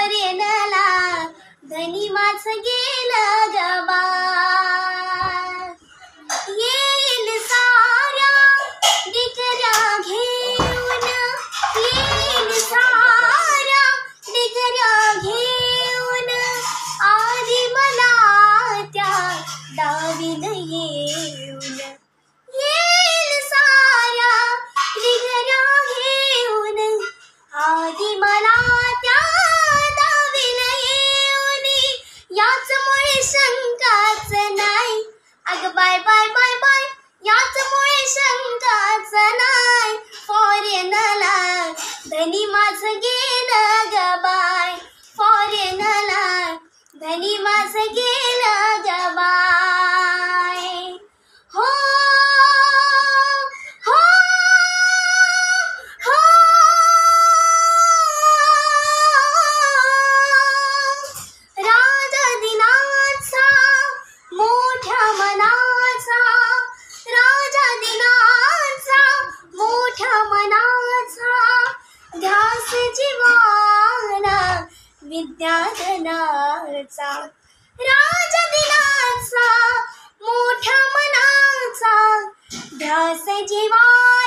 फॉरेनला धनी माझं गेलं गबा येईल साऱ्या डिगऱ्या घेऊन येईल साऱ्या डिगऱ्या घेऊन आधी मला त्या डावीन येऊन येईल साऱ्या डिगऱ्या घेऊन आधी मला त्या डावीन येऊन याचमुळे शंकाच नाही अग बाय बाय बाय बाय याचमुळे शंकाच नाही फॉरेनला धनी माझं गेलं ग बाय फॉरेनला धनी माझं गेलं ग बाय हो हो हो राजा दिनाचा मोठ्या मनाचा राजा दिनाचा मोठ्या मनाचा ध्यास जीवाला विद्याधनाचा राजा दिनाचा मोठ्या मनाचा ध्यास जीवाला